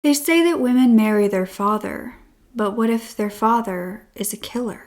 They say that women marry their father, but what if their father is a killer?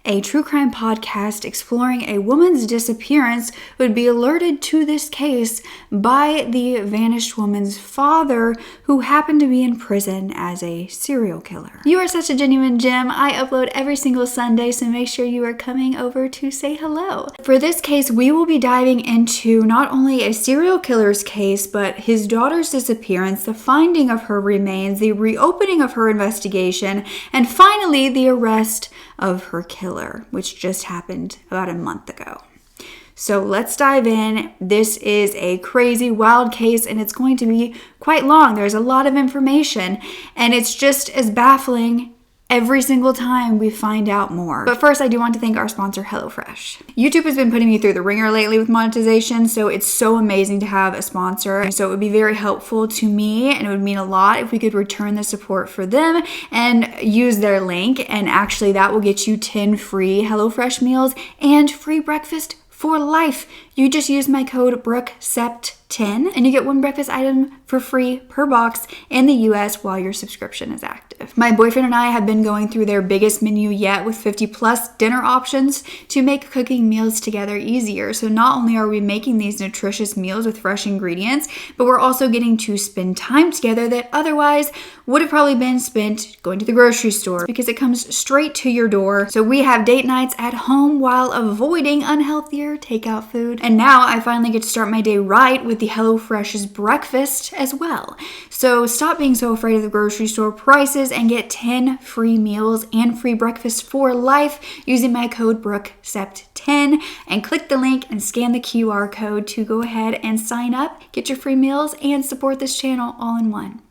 A true crime podcast exploring a woman's disappearance would be alerted to this case by the vanished woman's father, who happened to be in prison as a serial killer. You are such a genuine gem. I upload every single Sunday, so make sure you are coming over to say hello. For this case, we will be diving into not only a serial killer's case, but his daughter's disappearance, the finding of her remains, the reopening of her investigation, and finally the arrest of her killer, which just happened about a month ago. So let's dive in. This is a crazy, wild case, and it's going to be quite long. There's a lot of information, and it's just as baffling every single time we find out more. But first, I do want to thank our sponsor, HelloFresh. YouTube has been putting me through the ringer lately with monetization, so it's so amazing to have a sponsor. So it would be very helpful to me, and it would mean a lot if we could return the support for them and use their link. And actually, that will get you 10 free HelloFresh meals and free breakfast for life. You just use my code BrookeSept10 and you get one breakfast item for free per box in the US while your subscription is active. My boyfriend and I have been going through their biggest menu yet with 50 plus dinner options to make cooking meals together easier. So not only are we making these nutritious meals with fresh ingredients, but we're also getting to spend time together that otherwise would have probably been spent going to the grocery store, because it comes straight to your door. So we have date nights at home while avoiding unhealthier takeout food. And now I finally get to start my day right with the HelloFresh's breakfast as well. So stop being so afraid of the grocery store prices and get 10 free meals and free breakfast for life using my code BrookeSept10, and click the link and scan the QR code to go ahead and sign up, get your free meals, and support this channel all in one.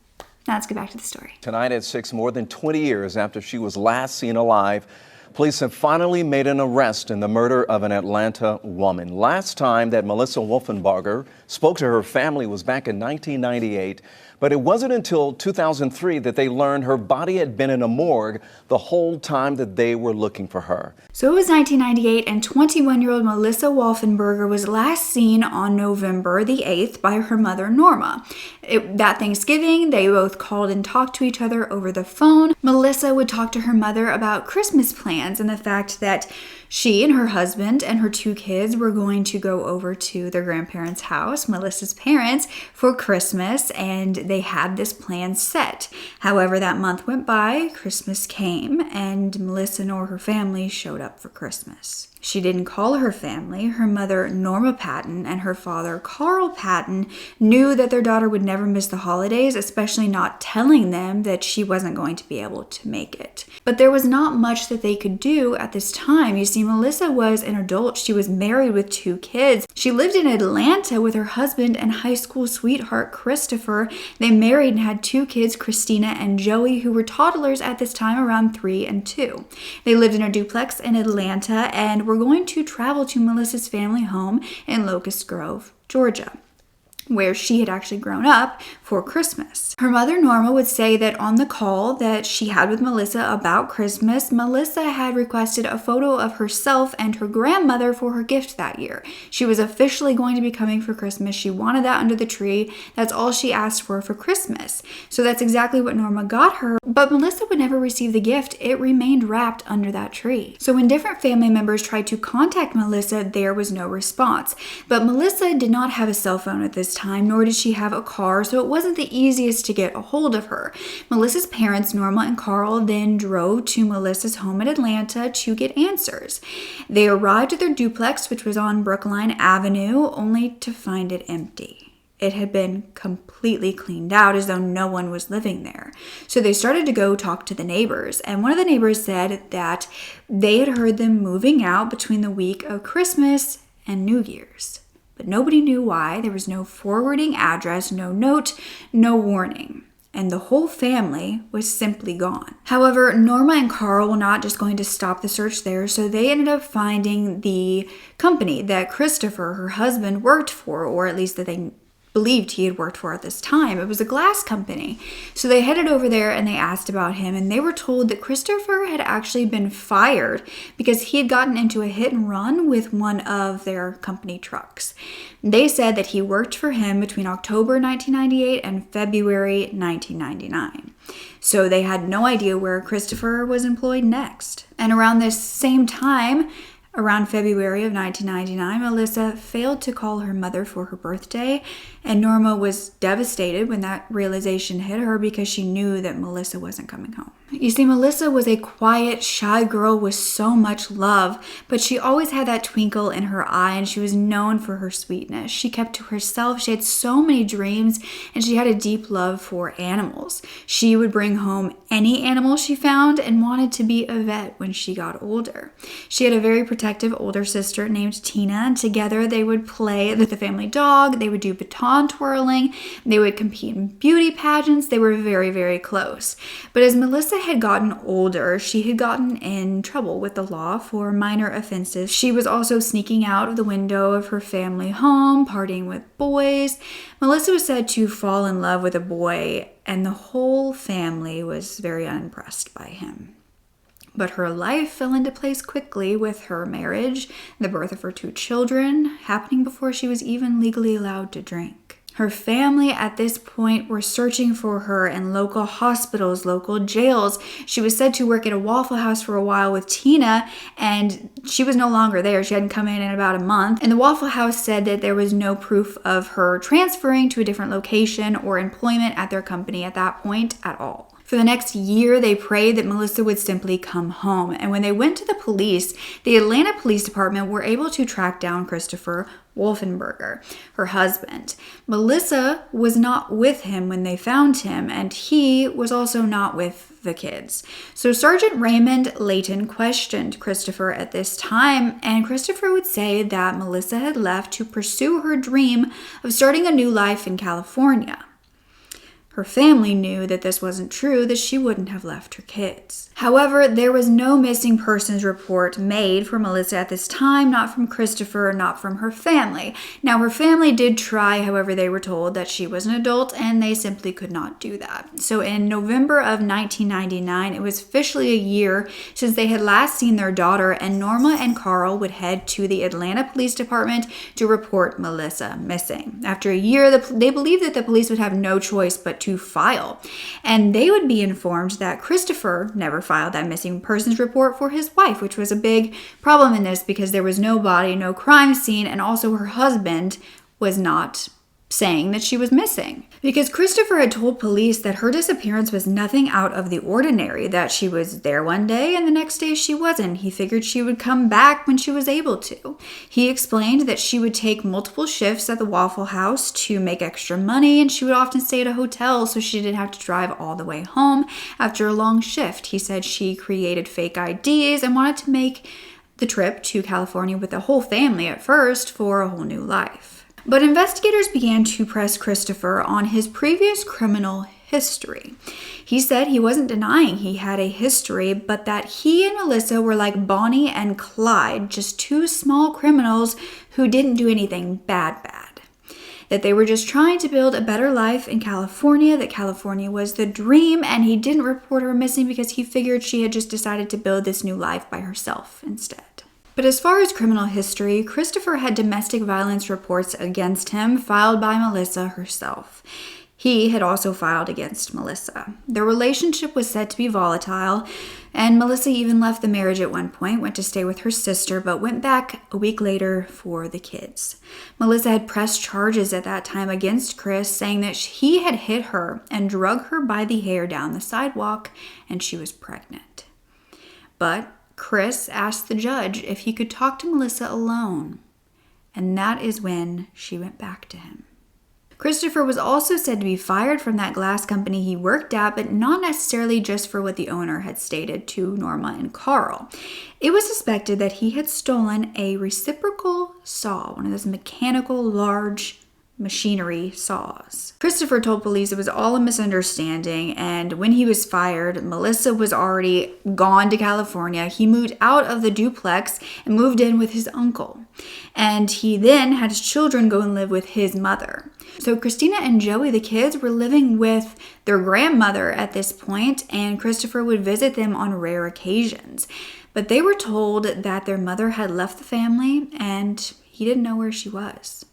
Now let's get back to the story. Tonight at 6, more than 20 years after she was last seen alive, police have finally made an arrest in the murder of an Atlanta woman. Last time that Melissa Wolfenbarger spoke to her family was back in 1998, but it wasn't until 2003 that they learned her body had been in a morgue the whole time that they were looking for her. So it was 1998, and 21-year-old Melissa Wolfenbarger was last seen on November the 8th by her mother, Norma. That Thanksgiving, they both called and talked to each other over the phone. Melissa would talk to her mother about Christmas plans and the fact that she and her husband and her 2 kids were going to go over to their grandparents' house, Melissa's parents, for Christmas, and they had this plan set. However, that month went by, Christmas came, and Melissa nor her family showed up for Christmas. She didn't call her family. Her mother, Norma Patton, and her father, Carl Patton, knew that their daughter would never miss the holidays, especially not telling them that she wasn't going to be able to make it. But there was not much that they could do at this time. You see, Melissa was an adult. She was married with 2 kids. She lived in Atlanta with her husband and high school sweetheart, Christopher. They married and had 2 kids, Christina and Joey, who were toddlers at this time, around 3 and 2. They lived in a duplex in Atlanta and were going to travel to Melissa's family home in Locust Grove, Georgia, where she had actually grown up, for Christmas. Her mother, Norma, would say that on the call that she had with Melissa about Christmas, Melissa had requested a photo of herself and her grandmother for her gift that year. She was officially going to be coming for Christmas. She wanted that under the tree. That's all she asked for Christmas. So that's exactly what Norma got her, but Melissa would never receive the gift. It remained wrapped under that tree. So when different family members tried to contact Melissa, there was no response. But Melissa did not have a cell phone at this time, nor did she have a car, so it wasn't the easiest to get a hold of her. Melissa's parents, Norma and Carl, then drove to Melissa's home in Atlanta to get answers. They arrived at their duplex, which was on Brookline Avenue, only to find it empty. It had been completely cleaned out, as though no one was living there. So they started to go talk to the neighbors, and one of the neighbors said that they had heard them moving out between the week of Christmas and New Year's. But nobody knew why. There was no forwarding address, no note, no warning. And the whole family was simply gone. However, Norma and Carl were not just going to stop the search there, so they ended up finding the company that Christopher, her husband, worked for, or at least that they believed he had worked for at this time. It was a glass company. So they headed over there and they asked about him, and they were told that Christopher had actually been fired because he had gotten into a hit and run with one of their company trucks. They said that he worked for him between October 1998 and February 1999. So they had no idea where Christopher was employed next. And around this same time, around February of 1999, Melissa failed to call her mother for her birthday, and Norma was devastated when that realization hit her because she knew that Melissa wasn't coming home. You see, Melissa was a quiet, shy girl with so much love, but she always had that twinkle in her eye, and she was known for her sweetness. She kept to herself. She had so many dreams, and she had a deep love for animals. She would bring home any animal she found and wanted to be a vet when she got older. She had a very protective older sister named Tina, and together they would play with the family dog. They would do baton twirling. They would compete in beauty pageants. They were very, very close. But as Melissa had gotten older, she had gotten in trouble with the law for minor offenses. She was also sneaking out of the window of her family home, partying with boys. Melissa was said to fall in love with a boy, and the whole family was very unimpressed by him. But her life fell into place quickly with her marriage, the birth of her 2 children, happening before she was even legally allowed to drink. Her family at this point were searching for her in local hospitals, local jails. She was said to work at a Waffle House for a while with Tina, and she was no longer there. She hadn't come in about a month. And the Waffle House said that there was no proof of her transferring to a different location or employment at their company at that point at all. For the next year, they prayed that Melissa would simply come home. And when they went to the police, the Atlanta Police Department were able to track down Christopher Wolfenbarger, her husband. Melissa was not with him when they found him, and he was also not with the kids. So Sergeant Raymond Layton questioned Christopher at this time, and Christopher would say that Melissa had left to pursue her dream of starting a new life in California. Her family knew that this wasn't true, that she wouldn't have left her kids. However, there was no missing persons report made for Melissa at this time, not from Christopher, not from her family. Now, her family did try, however, they were told that she was an adult and they simply could not do that. So in November of 1999, it was officially a year since they had last seen their daughter, and Norma and Carl would head to the Atlanta Police Department to report Melissa missing. After a year, they believed that the police would have no choice but to file, and they would be informed that Christopher never filed that missing persons report for his wife, which was a big problem in this because there was no body, no crime scene, and also her husband was not saying that she was missing. Because Christopher had told police that her disappearance was nothing out of the ordinary, that she was there one day and the next day she wasn't. He figured she would come back when she was able to. He explained that she would take multiple shifts at the Waffle House to make extra money, and she would often stay at a hotel so she didn't have to drive all the way home after a long shift. He said she created fake IDs and wanted to make the trip to California with the whole family at first for a whole new life. But investigators began to press Christopher on his previous criminal history. He said he wasn't denying he had a history, but that he and Melissa were like Bonnie and Clyde, just 2 small criminals who didn't do anything bad. That they were just trying to build a better life in California, that California was the dream, and he didn't report her missing because he figured she had just decided to build this new life by herself instead. But as far as criminal history, Christopher had domestic violence reports against him filed by Melissa herself. He had also filed against Melissa. Their relationship was said to be volatile, and Melissa even left the marriage at one point, went to stay with her sister, but went back a week later for the kids. Melissa had pressed charges at that time against Chris, saying that he had hit her and drug her by the hair down the sidewalk, and she was pregnant. But Chris asked the judge if he could talk to Melissa alone, and that is when she went back to him. Christopher was also said to be fired from that glass company he worked at, but not necessarily just for what the owner had stated to Norma and Carl. It was suspected that he had stolen a reciprocal saw, one of those mechanical large machinery saws. Christopher told police it was all a misunderstanding, and when he was fired, Melissa was already gone to California. He moved out of the duplex and moved in with his uncle. And he then had his children go and live with his mother. So Christina and Joey, the kids, were living with their grandmother at this point, and Christopher would visit them on rare occasions. But they were told that their mother had left the family and he didn't know where she was.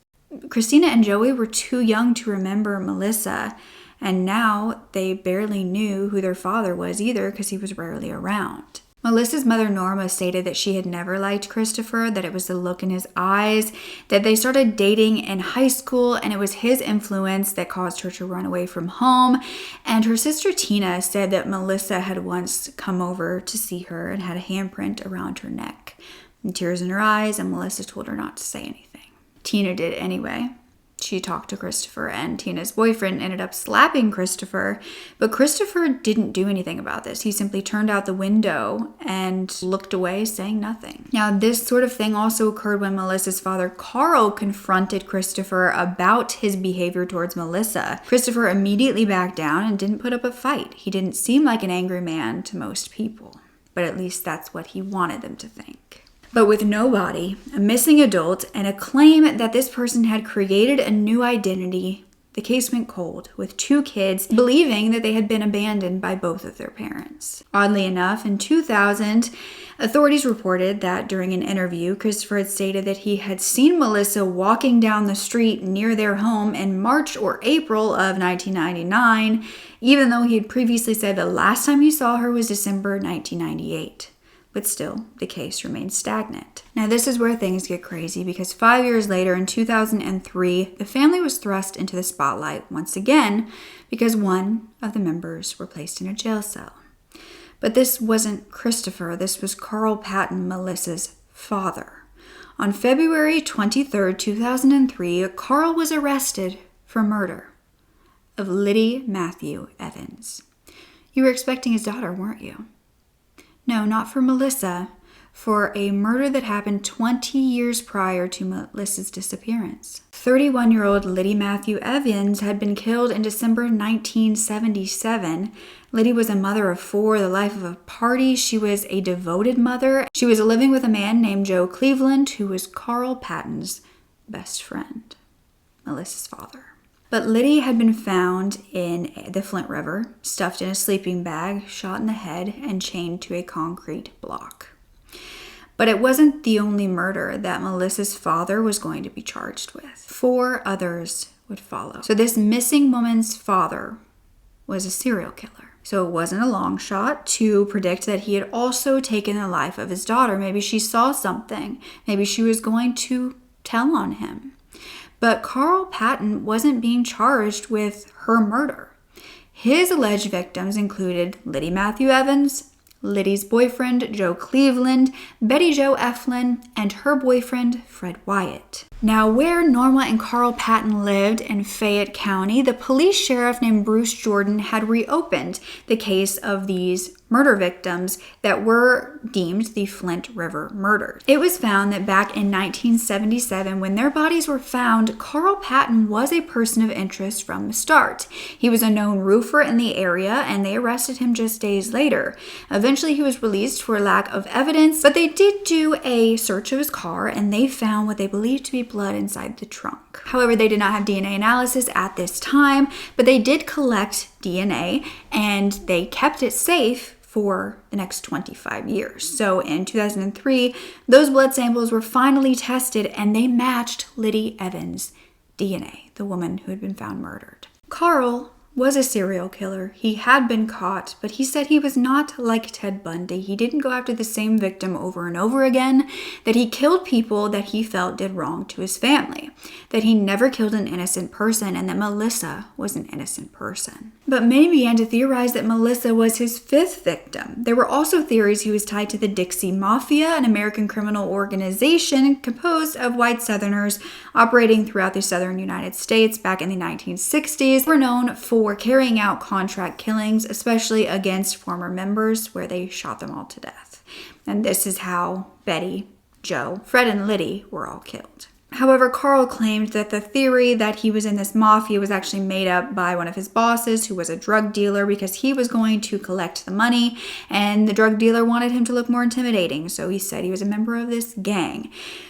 Christina and Joey were too young to remember Melissa, and now they barely knew who their father was either because he was rarely around. Melissa's mother, Norma, stated that she had never liked Christopher, that it was the look in his eyes, that they started dating in high school, and it was his influence that caused her to run away from home. And her sister Tina said that Melissa had once come over to see her and had a handprint around her neck and tears in her eyes, and Melissa told her not to say anything. Tina did anyway. She talked to Christopher, and Tina's boyfriend ended up slapping Christopher, but Christopher didn't do anything about this. He simply turned out the window and looked away, saying nothing. Now, this sort of thing also occurred when Melissa's father, Carl, confronted Christopher about his behavior towards Melissa. Christopher immediately backed down and didn't put up a fight. He didn't seem like an angry man to most people, but at least that's what he wanted them to think. But with no body, a missing adult, and a claim that this person had created a new identity, the case went cold, with 2 kids believing that they had been abandoned by both of their parents. Oddly enough, in 2000, authorities reported that during an interview, Christopher had stated that he had seen Melissa walking down the street near their home in March or April of 1999, even though he had previously said the last time he saw her was December 1998. But still, the case remained stagnant. Now, this is where things get crazy because 5 years later, in 2003, the family was thrust into the spotlight once again because one of the members were placed in a jail cell. But this wasn't Christopher. This was Carl Patton, Melissa's father. On February 23, 2003, Carl was arrested for murder of Liddy Matthew Evans. You were expecting his daughter, weren't you? No, not for Melissa, for a murder that happened 20 years prior to Melissa's disappearance. 31-year-old Liddy Matthew Evans had been killed in December 1977. Liddy was a mother of 4, the life of a party. She was a devoted mother. She was living with a man named Joe Cleveland, who was Carl Patton's best friend, Melissa's father. But Liddy had been found in the Flint River, stuffed in a sleeping bag, shot in the head, and chained to a concrete block. But it wasn't the only murder that Melissa's father was going to be charged with. 4 others would follow. So this missing woman's father was a serial killer. So it wasn't a long shot to predict that he had also taken the life of his daughter. Maybe she saw something. Maybe she was going to tell on him. But Carl Patton wasn't being charged with her murder. His alleged victims included Liddy Matthew Evans, Liddy's boyfriend, Joe Cleveland, Betty Jo Eflin, and her boyfriend, Fred Wyatt. Now, where Norma and Carl Patton lived in Fayette County, the police sheriff named Bruce Jordan had reopened the case of these murder victims that were deemed the Flint River murders. It was found that back in 1977, when their bodies were found, Carl Patton was a person of interest from the start. He was a known roofer in the area, and they arrested him just days later. Eventually, he was released for lack of evidence, but they did do a search of his car, and they found what they believed to be blood inside the trunk. However, they did not have DNA analysis at this time, but they did collect DNA, and they kept it safe for the next 25 years. So in 2003, those blood samples were finally tested and they matched Liddy Evans' DNA, the woman who had been found murdered. Carl was a serial killer. He had been caught, but he said he was not like Ted Bundy. He didn't go after the same victim over and over again, that he killed people that he felt did wrong to his family, that he never killed an innocent person, and that Melissa was an innocent person. But many began to theorize that Melissa was his 5th victim. There were also theories he was tied to the Dixie Mafia, an American criminal organization composed of white Southerners operating throughout the southern United States back in the 1960s. They were known for carrying out contract killings, especially against former members, where they shot them all to death. And this is how Betty, Joe, Fred, and Liddy were all killed. However, Carl claimed that the theory that he was in this mafia was actually made up by one of his bosses, who was a drug dealer, because he was going to collect the money, and the drug dealer wanted him to look more intimidating, so he said he was a member of this gang.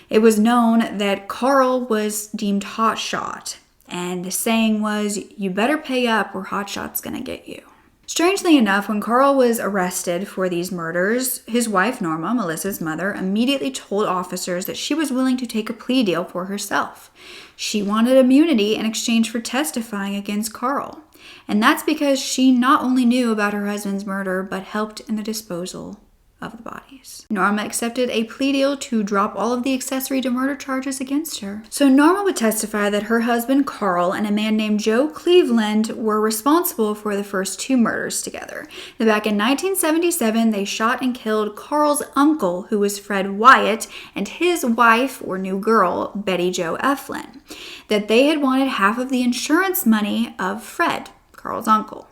It was known that Carl was deemed hotshot, and the saying was, "You better pay up or hotshot's gonna get you." Strangely enough, when Carl was arrested for these murders, his wife, Norma, Melissa's mother, immediately told officers that she was willing to take a plea deal for herself. She wanted immunity in exchange for testifying against Carl. And that's because she not only knew about her husband's murder, but helped in the disposal of the bodies. Norma accepted a plea deal to drop all of the accessory to murder charges against her. So Norma would testify that her husband Carl and a man named Joe Cleveland were responsible for the first 2 murders together. That back in 1977, they shot and killed Carl's uncle, who was Fred Wyatt, and his wife, or new girl, Betty Jo Eflin. That they had wanted half of the insurance money of Fred, Carl's uncle.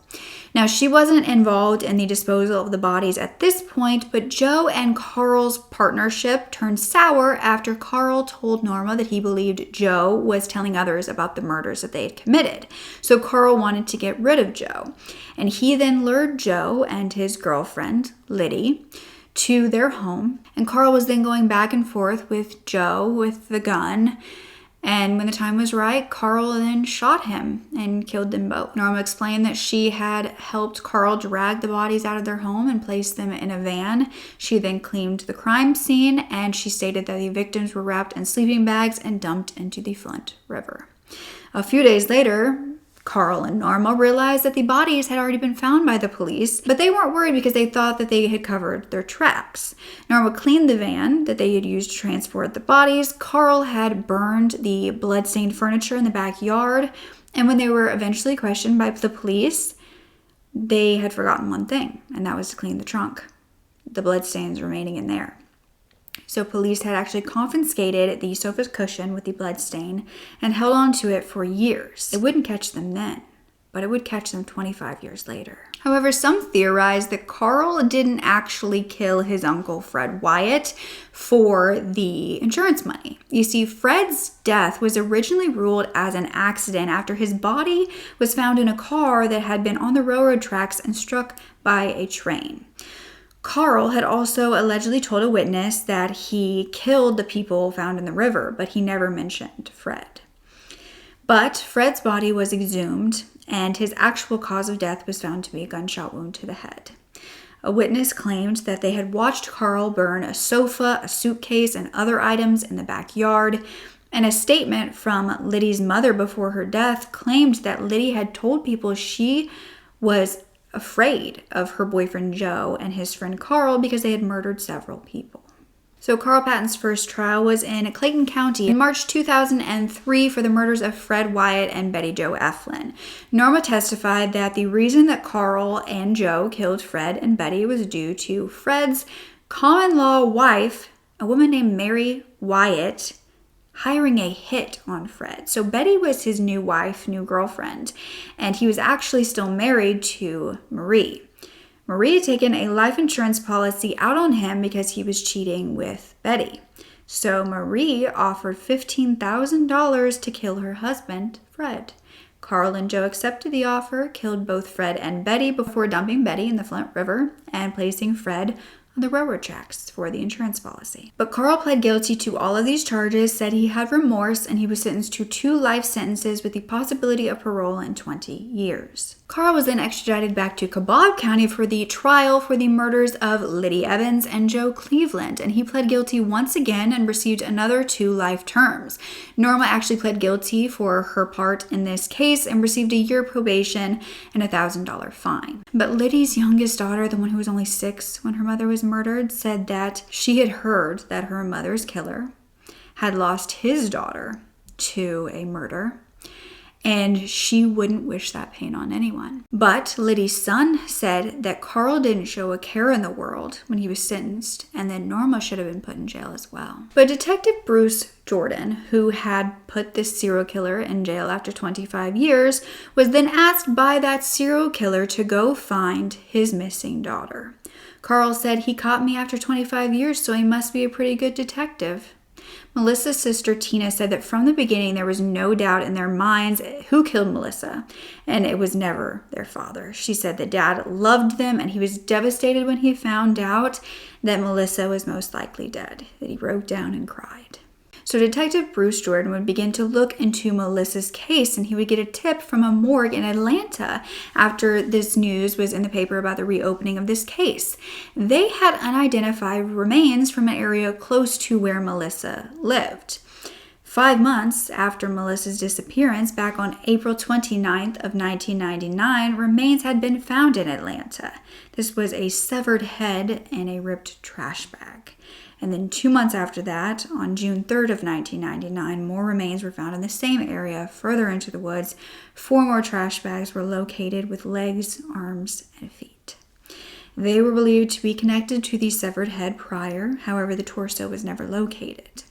Now, she wasn't involved in the disposal of the bodies at this point, but Joe and Carl's partnership turned sour after Carl told Norma that he believed Joe was telling others about the murders that they had committed. So Carl wanted to get rid of Joe, and he then lured Joe and his girlfriend, Liddy, to their home, and Carl was then going back and forth with Joe with the gun. And when the time was right, Carl then shot him and killed them both. Norma explained that she had helped Carl drag the bodies out of their home and place them in a van. She then cleaned the crime scene, and she stated that the victims were wrapped in sleeping bags and dumped into the Flint River. A few days later, Carl and Norma realized that the bodies had already been found by the police, but they weren't worried because they thought that they had covered their tracks. Norma cleaned the van that they had used to transport the bodies. Carl had burned the blood-stained furniture in the backyard, and when they were eventually questioned by the police, they had forgotten one thing, and that was to clean the trunk. The bloodstains remaining in there. So police had actually confiscated the sofa cushion with the bloodstain and held on to it for years. It wouldn't catch them then, but it would catch them 25 years later. However, some theorized that Carl didn't actually kill his uncle Fred Wyatt for the insurance money. You see, Fred's death was originally ruled as an accident after his body was found in a car that had been on the railroad tracks and struck by a train. Carl had also allegedly told a witness that he killed the people found in the river, but he never mentioned Fred. But Fred's body was exhumed, and his actual cause of death was found to be a gunshot wound to the head. A witness claimed that they had watched Carl burn a sofa, a suitcase, and other items in the backyard, and a statement from Liddy's mother before her death claimed that Liddy had told people she was afraid of her boyfriend Joe and his friend Carl because they had murdered several people. So Carl Patton's first trial was in Clayton County in March 2003 for the murders of Fred Wyatt and Betty Jo Eflin. Norma testified that the reason that Carl and Joe killed Fred and Betty was due to Fred's common-law wife, a woman named Mary Wyatt, hiring a hit on Fred. So Betty was his new wife, new girlfriend, and he was actually still married to Marie. Marie had taken a life insurance policy out on him because he was cheating with Betty. So Marie offered $15,000 to kill her husband, Fred. Carl and Joe accepted the offer, killed both Fred and Betty before dumping Betty in the Flint River and placing Fred on the railroad tracks for the insurance policy. But Carl pled guilty to all of these charges, said he had remorse, and he was sentenced to 2 life sentences with the possibility of parole in 20 years. Carl was then extradited back to Cobb County for the trial for the murders of Liddy Evans and Joe Cleveland, and he pled guilty once again and received another 2 life terms. Norma actually pled guilty for her part in this case and received a year probation and a $1,000 fine. But Liddy's youngest daughter, the one who was only 6 when her mother was murdered, said that she had heard that her mother's killer had lost his daughter to a murder, and she wouldn't wish that pain on anyone. But Liddy's son said that Carl didn't show a care in the world when he was sentenced, and that Norma should have been put in jail as well. But Detective Bruce Jordan, who had put this serial killer in jail after 25 years, was then asked by that serial killer to go find his missing daughter. Carl said, "He caught me after 25 years, so he must be a pretty good detective." Melissa's sister Tina said that from the beginning there was no doubt in their minds who killed Melissa, and it was never their father. She said that Dad loved them and he was devastated when he found out that Melissa was most likely dead, that he broke down and cried. So Detective Bruce Jordan would begin to look into Melissa's case, and he would get a tip from a morgue in Atlanta after this news was in the paper about the reopening of this case. They had unidentified remains from an area close to where Melissa lived. 5 months after Melissa's disappearance, back on April 29th of 1999, remains had been found in Atlanta. This was a severed head in a ripped trash bag. And then 2 months after that, on June 3rd of 1999, more remains were found in the same area, further into the woods. 4 more trash bags were located with legs, arms, and feet. They were believed to be connected to the severed head prior, however, the torso was never located.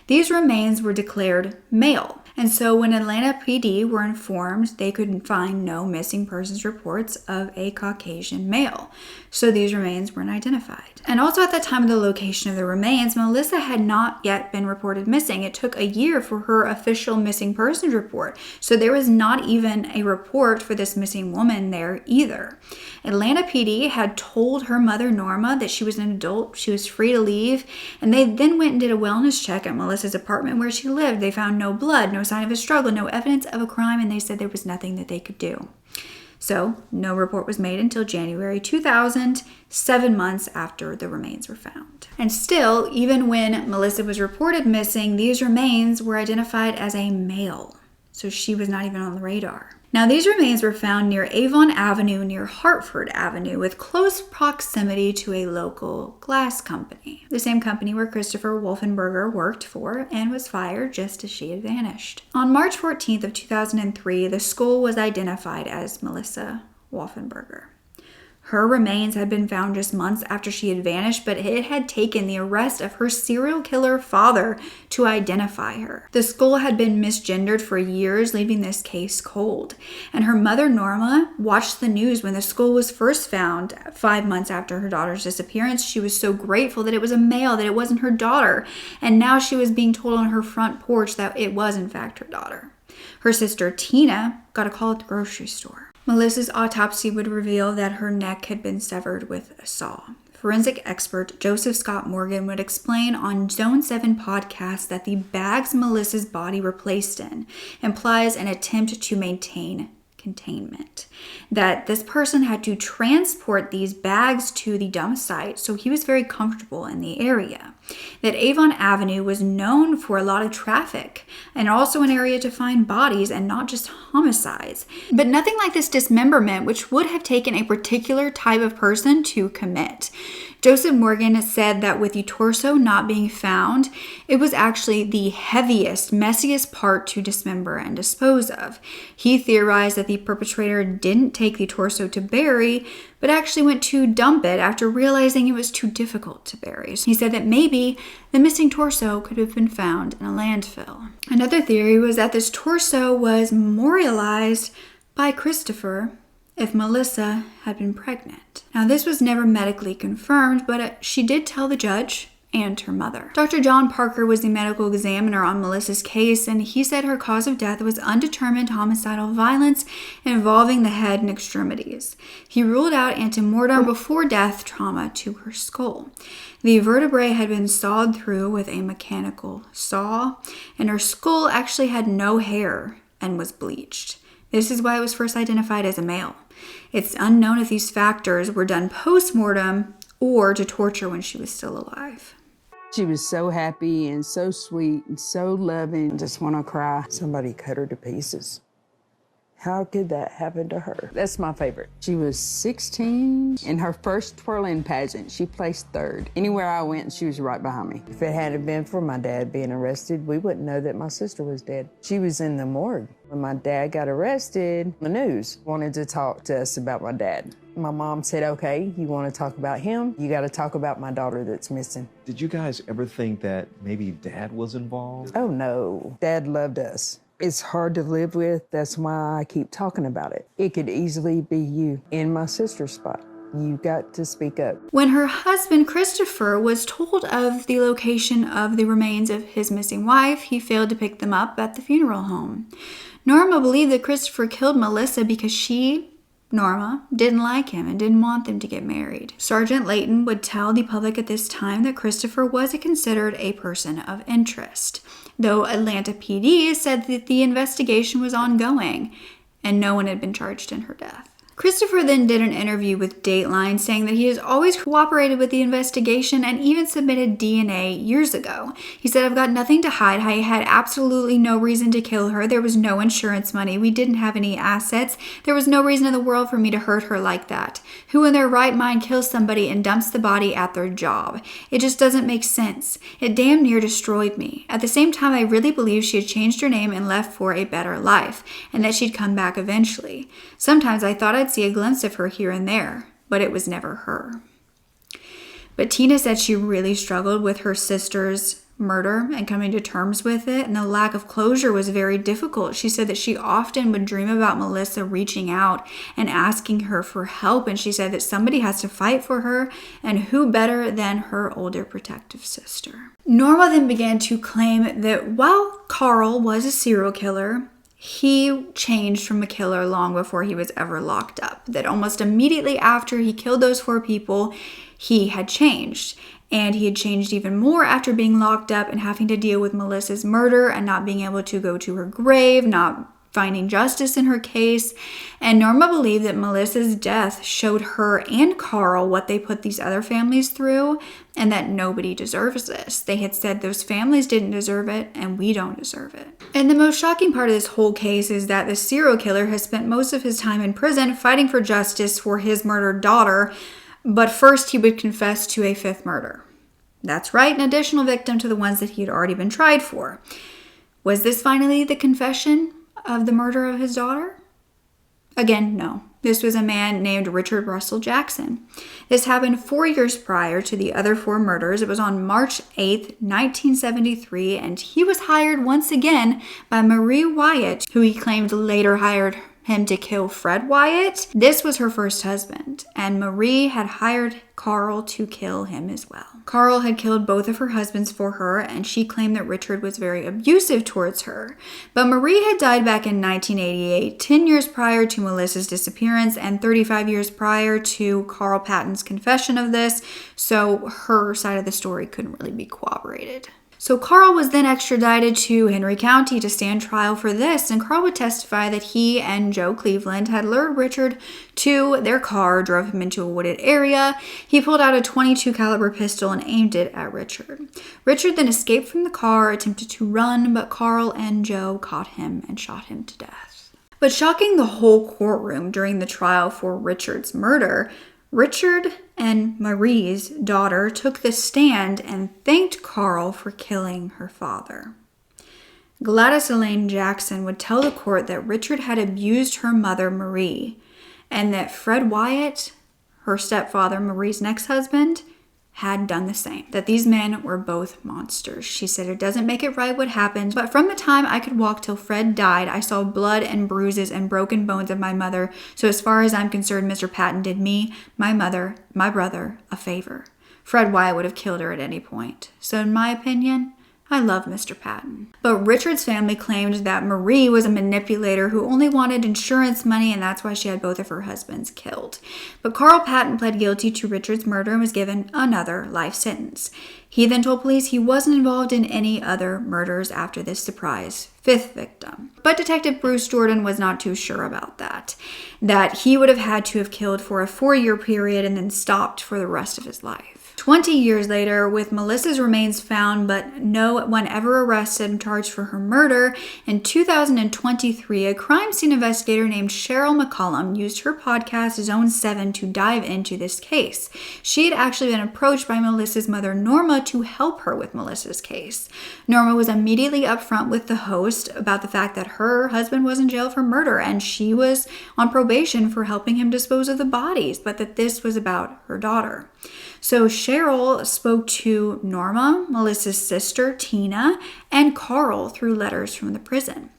These remains were declared male, and so when Atlanta PD were informed, they could find no missing persons reports of a Caucasian male. So these remains weren't identified. And also at the time of the location of the remains, Melissa had not yet been reported missing. It took a year for her official missing persons report. So there was not even a report for this missing woman there either. Atlanta PD had told her mother, Norma, that she was an adult, she was free to leave, and they then went and did a wellness check at Melissa's apartment where she lived. They found no blood, no sign of a struggle, no evidence of a crime, and they said there was nothing that they could do. So no report was made until January 2000, 7 months after the remains were found. And still, even when Melissa was reported missing, these remains were identified as a male. So she was not even on the radar. Now, these remains were found near Avon Avenue, near Hartford Avenue, with close proximity to a local glass company. The same company where Christopher Wolfenbarger worked for and was fired just as she had vanished. On March 14th of 2003, the skull was identified as Melissa Wolfenbarger. Her remains had been found just months after she had vanished, but it had taken the arrest of her serial killer father to identify her. The skull had been misgendered for years, leaving this case cold. And her mother, Norma, watched the news when the skull was first found 5 months after her daughter's disappearance. She was so grateful that it was a male, that it wasn't her daughter. And now she was being told on her front porch that it was, in fact, her daughter. Her sister, Tina, got a call at the grocery store. Melissa's autopsy would reveal that her neck had been severed with a saw. Forensic expert Joseph Scott Morgan would explain on Zone 7 podcast that the bags Melissa's body were placed in implies an attempt to maintain containment. That this person had to transport these bags to the dump site, so he was very comfortable in the area. That Avon Avenue was known for a lot of traffic and also an area to find bodies and not just homicides. But nothing like this dismemberment, which would have taken a particular type of person to commit. Joseph Morgan said that with the torso not being found, it was actually the heaviest, messiest part to dismember and dispose of. He theorized that the perpetrator didn't take the torso to bury, but actually went to dump it after realizing it was too difficult to bury. So he said that maybe the missing torso could have been found in a landfill. Another theory was that this torso was memorialized by Christopher if Melissa had been pregnant. Now, this was never medically confirmed, but she did tell the judge and her mother. Dr. John Parker was the medical examiner on Melissa's case, and he said her cause of death was undetermined homicidal violence involving the head and extremities. He ruled out antemortem before death trauma to her skull. The vertebrae had been sawed through with a mechanical saw, and her skull actually had no hair and was bleached. This is why it was first identified as a male. It's unknown if these factors were done post-mortem or to torture when she was still alive. She was so happy and so sweet and so loving. I just want to cry. Somebody cut her to pieces. How could that happen to her? That's my favorite. She was 16 in her first twirling pageant. She placed third. Anywhere I went, she was right behind me. If it hadn't been for my dad being arrested, we wouldn't know that my sister was dead. She was in the morgue. When my dad got arrested, the news wanted to talk to us about my dad. My mom said, okay, you want to talk about him? You got to talk about my daughter that's missing. Did you guys ever think that maybe Dad was involved? Oh, no. Dad loved us. It's hard to live with. That's why I keep talking about it. It could easily be you in my sister's spot. You got to speak up. When her husband, Christopher, was told of the location of the remains of his missing wife, he failed to pick them up at the funeral home. Norma believed that Christopher killed Melissa because she, Norma, didn't like him and didn't want them to get married. Sergeant Layton would tell the public at this time that Christopher was considered a person of interest, though Atlanta PD said that the investigation was ongoing and no one had been charged in her death. Christopher then did an interview with Dateline saying that he has always cooperated with the investigation and even submitted DNA years ago. He said, "I've got nothing to hide. I had absolutely no reason to kill her. There was no insurance money. We didn't have any assets. There was no reason in the world for me to hurt her like that. Who in their right mind kills somebody and dumps the body at their job? It just doesn't make sense. It damn near destroyed me. At the same time, I really believe she had changed her name and left for a better life, and that she'd come back eventually. Sometimes I thought I'd see a glimpse of her here and there, but it was never her." But Tina said she really struggled with her sister's murder and coming to terms with it, and the lack of closure was very difficult. She said that she often would dream about Melissa reaching out and asking her for help, and she said that somebody has to fight for her, and who better than her older protective sister. Norma then began to claim that while Carl was a serial killer, he changed from a killer long before he was ever locked up. That almost immediately after he killed those 4 people, he had changed. And he had changed even more after being locked up and having to deal with Melissa's murder and not being able to go to her grave, not finding justice in her case. And Norma believed that Melissa's death showed her and Carl what they put these other families through, and that nobody deserves this. They had said those families didn't deserve it, and we don't deserve it. And the most shocking part of this whole case is that the serial killer has spent most of his time in prison fighting for justice for his murdered daughter, but first he would confess to a 5th murder. That's right, an additional victim to the ones that he had already been tried for. Was this finally the confession of the murder of his daughter? Again, no. This was a man named Richard Russell Jackson. This happened 4 years prior to the other 4 murders. It was on March 8th, 1973, and he was hired once again by Marie Wyatt, who he claimed later hired him to kill Fred Wyatt. This was her first husband, and Marie had hired Carl to kill him as well. Carl had killed both of her husbands for her, and she claimed that Richard was very abusive towards her. But Marie had died back in 1988, 10 years prior to Melissa's disappearance and 35 years prior to Carl Patton's confession of this, so her side of the story couldn't really be corroborated. So Carl was then extradited to Henry County to stand trial for this, and Carl would testify that he and Joe Cleveland had lured Richard to their car, drove him into a wooded area. He pulled out a .22 caliber pistol and aimed it at Richard. Richard then escaped from the car, attempted to run, but Carl and Joe caught him and shot him to death. But shocking the whole courtroom during the trial for Richard's murder, Richard and Marie's daughter took the stand and thanked Carl for killing her father. Gladys Elaine Jackson would tell the court that Richard had abused her mother, Marie, and that Fred Wyatt, her stepfather, Marie's next husband, had done the same. That these men were both monsters. She said, "It doesn't make it right what happened, but from the time I could walk till Fred died, I saw blood and bruises and broken bones of my mother. So as far as I'm concerned, Mr. Patton did me, my mother, my brother, a favor. Fred Wyatt would have killed her at any point. So in my opinion, I love Mr. Patton." But Richard's family claimed that Marie was a manipulator who only wanted insurance money, and that's why she had both of her husbands killed. But Carl Patton pled guilty to Richard's murder and was given another life sentence. He then told police he wasn't involved in any other murders after this surprise 5th victim. But Detective Bruce Jordan was not too sure about that he would have had to have killed for a 4-year period and then stopped for the rest of his life. 20 years later, with Melissa's remains found but no one ever arrested and charged for her murder, in 2023, a crime scene investigator named Cheryl McCollum used her podcast Zone 7 to dive into this case. She had actually been approached by Melissa's mother, Norma, to help her with Melissa's case. Norma was immediately upfront with the host about the fact that her husband was in jail for murder and she was on probation for helping him dispose of the bodies, but that this was about her daughter. So Cheryl spoke to Norma, Melissa's sister, Tina, and Carl through letters from the prison.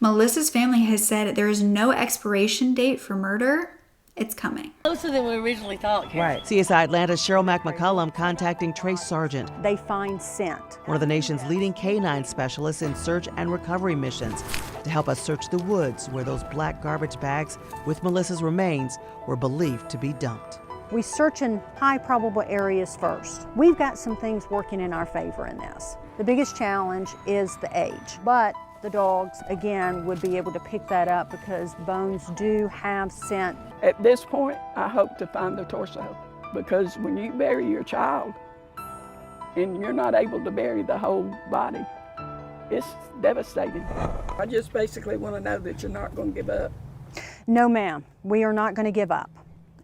Melissa's family has said there is no expiration date for murder, It's coming. Closer than we originally thought. Karen. Right. CSI Atlanta's Cheryl McCullum contacting Trace Sargent, They find scent. one of the nation's leading canine specialists in search and recovery missions, to help us search the woods where those black garbage bags with Melissa's remains were believed to be dumped. We search in high probable areas first. We've got some things working in our favor in this. The biggest challenge is the age, but the dogs, again, would be able to pick that up because bones do have scent. At this point, I hope to find the torso, because when you bury your child and you're not able to bury the whole body, it's devastating. I just basically want to know that you're not going to give up. No, ma'am, we are not going to give up.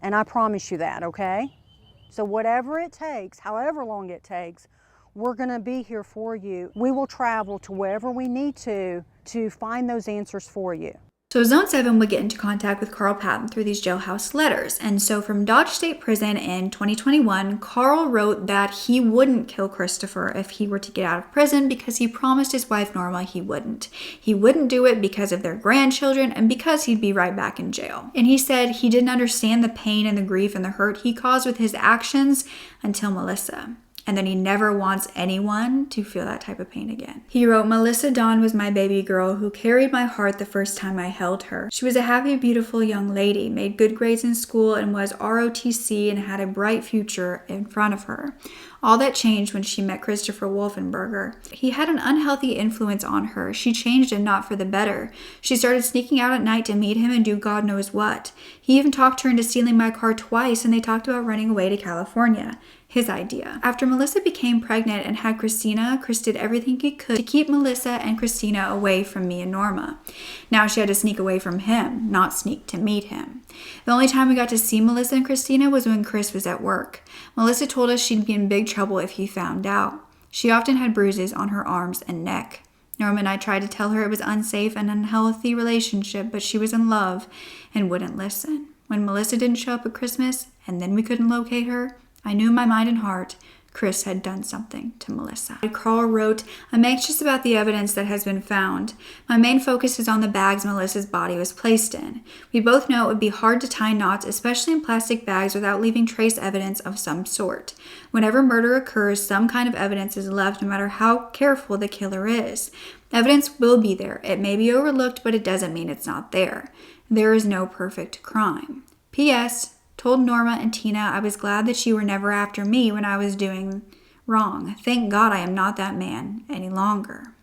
And I promise you that, okay? So whatever it takes, however long it takes, we're going to be here for you. We will travel to wherever we need to find those answers for you. So Zone 7 would get into contact with Carl Patton through these jailhouse letters. And so from Dodge State Prison in 2021, Carl wrote that he wouldn't kill Christopher if he were to get out of prison because he promised his wife Norma he wouldn't. He wouldn't do it because of their grandchildren and because he'd be right back in jail. And he said he didn't understand the pain and the grief and the hurt he caused with his actions until Melissa. And then he never wants anyone to feel that type of pain again. He wrote, Melissa Dawn was my baby girl who carried my heart the first time I held her. She was a happy, beautiful young lady, made good grades in school and was ROTC and had a bright future in front of her. All that changed when she met Christopher Wolfenbarger. He had an unhealthy influence on her. She changed and not for the better. She started sneaking out at night to meet him and do God knows what. He even talked her into stealing my car twice, and they talked about running away to California. His idea. After Melissa became pregnant and had Christina, Chris did everything he could to keep Melissa and Christina away from me and Norma. Now she had to sneak away from him, not sneak to meet him. The only time we got to see Melissa and Christina was when Chris was at work. Melissa told us she'd be in big trouble if he found out. She often had bruises on her arms and neck. Norma and I tried to tell her it was unsafe and unhealthy relationship, but she was in love and wouldn't listen. When Melissa didn't show up at Christmas and then we couldn't locate her, I knew in my mind and heart Chris had done something to Melissa. Carl wrote, I'm anxious about the evidence that has been found. My main focus is on the bags Melissa's body was placed in. We both know it would be hard to tie knots, especially in plastic bags, without leaving trace evidence of some sort. Whenever murder occurs, some kind of evidence is left no matter how careful the killer is. Evidence will be there. It may be overlooked, but it doesn't mean it's not there. There is no perfect crime. P.S. Told Norma and Tina I was glad that you were never after me when I was doing wrong. Thank God I am not that man any longer.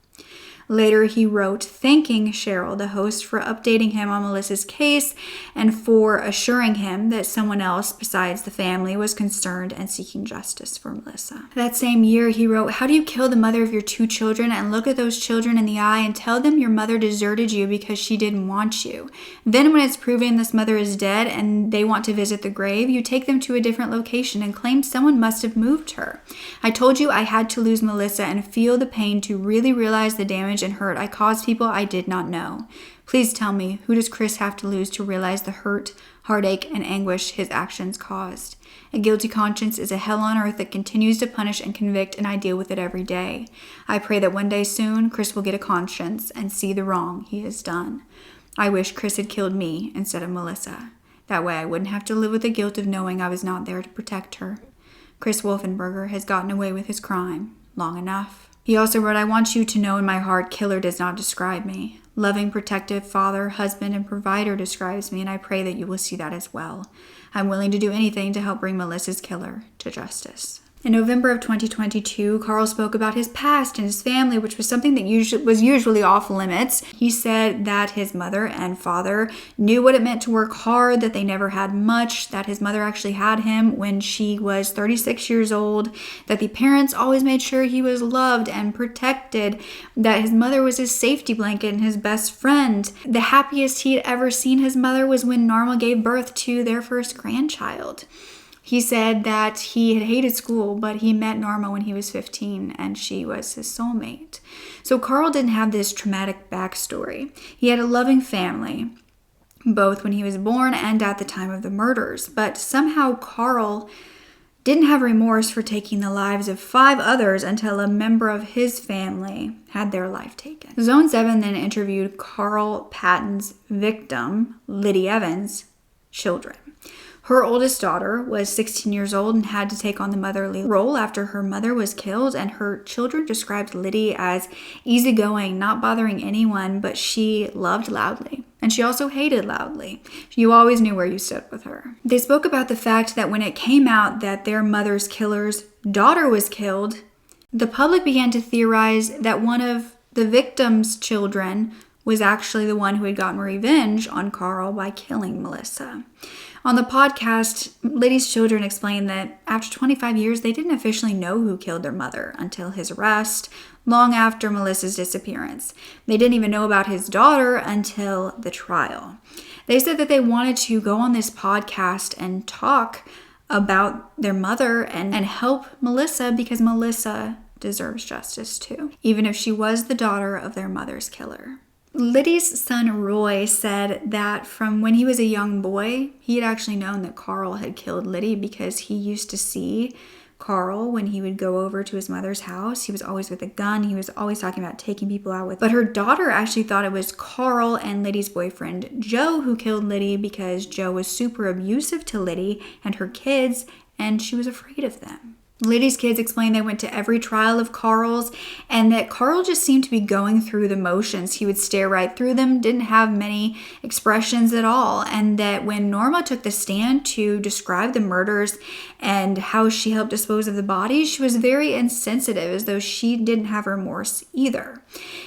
Later, he wrote, thanking Cheryl, the host, for updating him on Melissa's case and for assuring him that someone else besides the family was concerned and seeking justice for Melissa. That same year, he wrote, how do you kill the mother of your 2 children and look at those children in the eye and tell them your mother deserted you because she didn't want you? Then when it's proven this mother is dead and they want to visit the grave, you take them to a different location and claim someone must have moved her. I told you I had to lose Melissa and feel the pain to really realize the damage and hurt I caused people I did not know. Please tell me, who does Chris have to lose to realize the hurt, heartache, and anguish his actions caused? A guilty conscience is a hell on earth that continues to punish and convict, and I deal with it every day. I pray that one day soon, Chris will get a conscience and see the wrong he has done. I wish Chris had killed me instead of Melissa. That way I wouldn't have to live with the guilt of knowing I was not there to protect her. Chris Wolfenbarger has gotten away with his crime long enough. He also wrote, I want you to know in my heart, killer does not describe me. Loving, protective father, husband, and provider describes me, and I pray that you will see that as well. I'm willing to do anything to help bring Melissa's killer to justice. In November of 2022, Carl spoke about his past and his family, which was something that was usually off limits. He said that his mother and father knew what it meant to work hard, that they never had much, that his mother actually had him when she was 36 years old, that the parents always made sure he was loved and protected, that his mother was his safety blanket and his best friend. The happiest he had ever seen his mother was when Norma gave birth to their first grandchild. He said that he had hated school, but he met Norma when he was 15, and she was his soulmate. So Carl didn't have this traumatic backstory. He had a loving family, both when he was born and at the time of the murders. But somehow Carl didn't have remorse for taking the lives of 5 others until a member of his family had their life taken. Zone 7 then interviewed Carl Patton's victim, Liddy Evans' children. Her oldest daughter was 16 years old and had to take on the motherly role after her mother was killed, and her children described Liddy as easygoing, not bothering anyone, but she loved loudly. And she also hated loudly. You always knew where you stood with her. They spoke about the fact that when it came out that their mother's killer's daughter was killed, the public began to theorize that one of the victim's children was actually the one who had gotten revenge on Carl by killing Melissa. On the podcast, Liddy's children explained that after 25 years, they didn't officially know who killed their mother until his arrest, long after Melissa's disappearance. They didn't even know about his daughter until the trial. They said that they wanted to go on this podcast and talk about their mother and help Melissa, because Melissa deserves justice too, even if she was the daughter of their mother's killer. Liddy's son Roy said that from when he was a young boy, he had actually known that Carl had killed Liddy because he used to see Carl when he would go over to his mother's house. He was always with a gun. He was always talking about taking people out with. But her daughter actually thought it was Carl and Liddy's boyfriend Joe who killed Liddy because Joe was super abusive to Liddy and her kids, and she was afraid of them. Liddy's kids explained they went to every trial of Carl's and that Carl just seemed to be going through the motions. He would stare right through them, didn't have many expressions at all, and that when Norma took the stand to describe the murders and how she helped dispose of the bodies, she was very insensitive, as though she didn't have remorse either.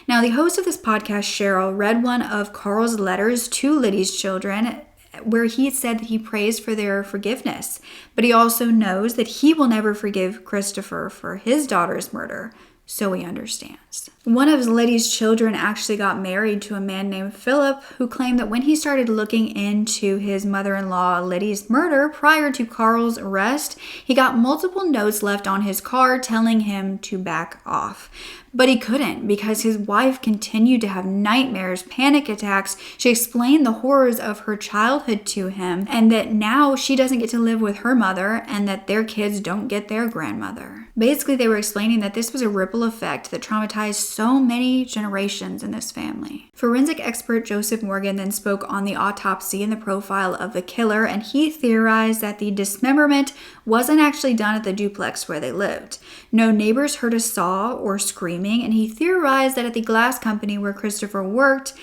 Now, the host of this podcast, Cheryl, read one of Carl's letters to Liddy's children, where he said that he prays for their forgiveness, but he also knows that he will never forgive Christopher for his daughter's murder, so he understands. One of Liddy's children actually got married to a man named Philip, who claimed that when he started looking into his mother-in-law Liddy's murder prior to Carl's arrest, he got multiple notes left on his car telling him to back off. But he couldn't, because his wife continued to have nightmares, panic attacks. She explained the horrors of her childhood to him, and that now she doesn't get to live with her mother, and that their kids don't get their grandmother. Basically, they were explaining that this was a ripple effect that traumatized so many generations in this family. Forensic expert Joseph Morgan then spoke on the autopsy and the profile of the killer, and he theorized that the dismemberment wasn't actually done at the duplex where they lived. No neighbors heard a saw or screaming, and he theorized that at the glass company where Christopher worked,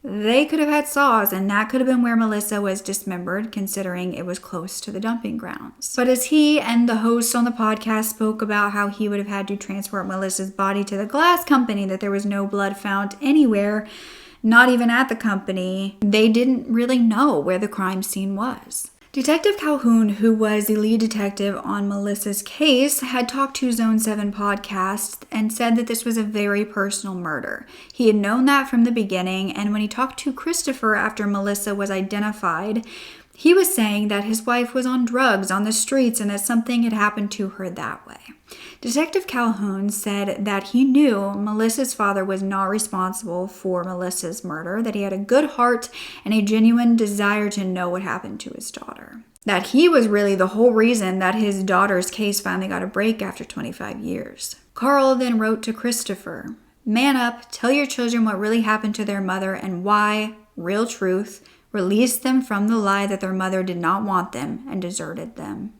they could have had saws, and that could have been where Melissa was dismembered, considering it was close to the dumping grounds. But as he and the host on the podcast spoke about how he would have had to transport Melissa's body to the glass company, that there was no blood found anywhere, not even at the company, they didn't really know where the crime scene was. Detective Calhoun, who was the lead detective on Melissa's case, had talked to Zone 7 podcast and said that this was a very personal murder. He had known that from the beginning, and when he talked to Christopher after Melissa was identified, he was saying that his wife was on drugs on the streets and that something had happened to her that way. Detective Calhoun said that he knew Melissa's father was not responsible for Melissa's murder, that he had a good heart and a genuine desire to know what happened to his daughter. That he was really the whole reason that his daughter's case finally got a break after 25 years. Carl then wrote to Christopher, "Man up, tell your children what really happened to their mother and why, real truth, release them from the lie that their mother did not want them and deserted them."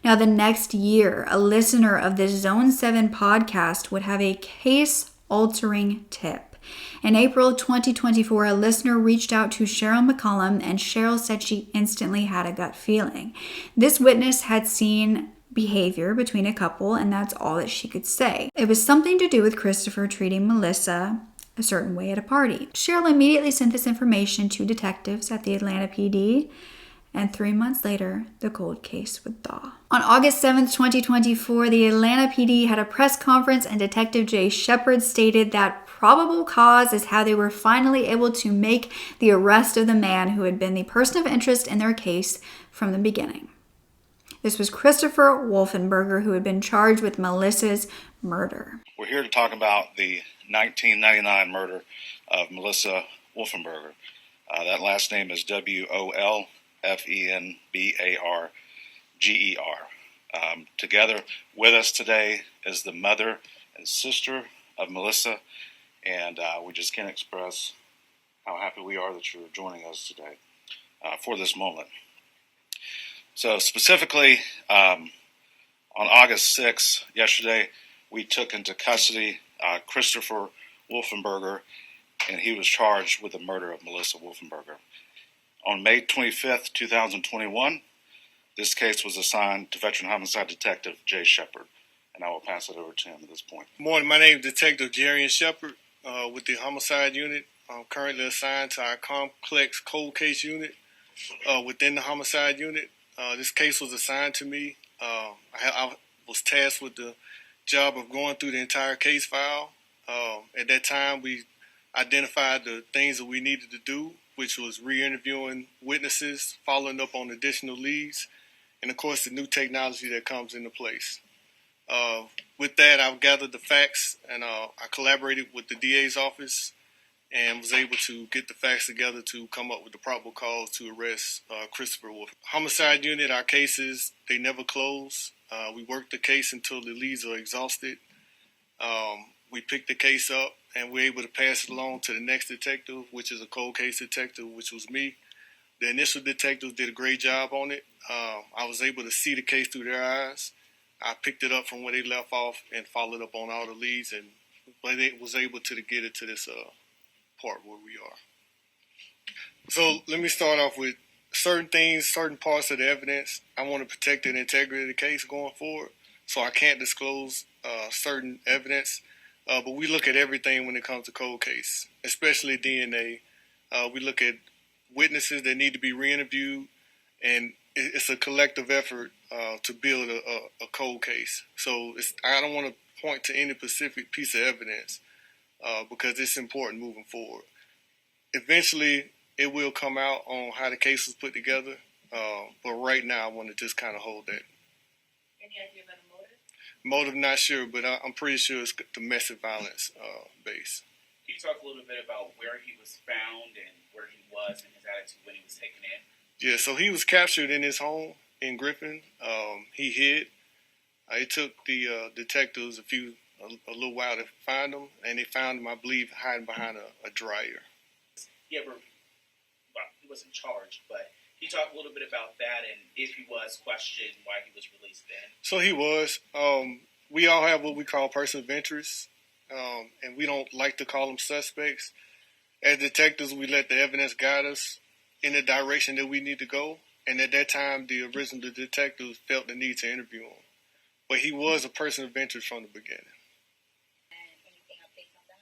Now, the next year, a listener of this Zone 7 podcast would have a case-altering tip. In April 2024, a listener reached out to Cheryl McCollum, and Cheryl said she instantly had a gut feeling. This witness had seen behavior between a couple, and that's all that she could say. It was something to do with Christopher treating Melissa a certain way at a party. Cheryl immediately sent this information to detectives at the Atlanta PD, and 3 months later, the cold case would thaw. On August 7th, 2024, the Atlanta PD had a press conference, and Detective Jay Shepard stated that probable cause is how they were finally able to make the arrest of the man who had been the person of interest in their case from the beginning. This was Christopher Wolfenbarger, who had been charged with Melissa's murder. We're here to talk about the 1999 murder of Melissa Wolfenbarger. That last name is Wolfenbarger. Together with us today is the mother and sister of Melissa, and we just can't express how happy we are that you're joining us today for this moment. So specifically, on August 6th, yesterday, we took into custody Christopher Wolfenbarger, and he was charged with the murder of Melissa Wolfenbarger. On May 25th, 2021, this case was assigned to veteran homicide detective Jay Shepard, and I will pass it over to him at this point. Good morning. My name is Detective Jarian Shepard with the homicide unit. I'm currently assigned to our complex cold case unit within the homicide unit. This case was assigned to me. I was tasked with the job of going through the entire case file. At that time, we identified the things that we needed to do, which was re-interviewing witnesses, following up on additional leads, and of course the new technology that comes into place. With that, I've gathered the facts, and I collaborated with the DA's office and was able to get the facts together to come up with the probable cause to arrest Christopher Wolf. Homicide unit, our cases, they never close. We work the case until the leads are exhausted. We pick the case up, and we're able to pass it along to the next detective, which is a cold case detective, which was me. The initial detectives did a great job on it. I was able to see the case through their eyes. I picked it up from where they left off and followed up on all the leads, and was able to get it to this part where we are. So let me start off with certain things, certain parts of the evidence. I want to protect the integrity of the case going forward, so I can't disclose certain evidence. But we look at everything when it comes to cold case, especially DNA. We look at witnesses that need to be re-interviewed, and it's a collective effort to build a cold case. So I don't want to point to any specific piece of evidence because it's important moving forward. Eventually, it will come out on how the case was put together, but right now I want to just kind of hold that. Any idea about a motive? Motive, not sure, but I'm pretty sure it's domestic violence base. Can you talk a little bit about where he was found and where he was and his attitude when he was taken in? Yeah, so he was captured in his home in Griffin. He hid. It took the detectives a little while to find him, and they found him, I believe, hiding behind a dryer. He wasn't charged, but can you talk a little bit about that and if he was questioned, why he was released then? So he was. We all have what we call person of interest, and we don't like to call them suspects. As detectives, we let the evidence guide us in the direction that we need to go. And at that time, the original detectives felt the need to interview him. But he was a person of interest from the beginning. And anything updates on that?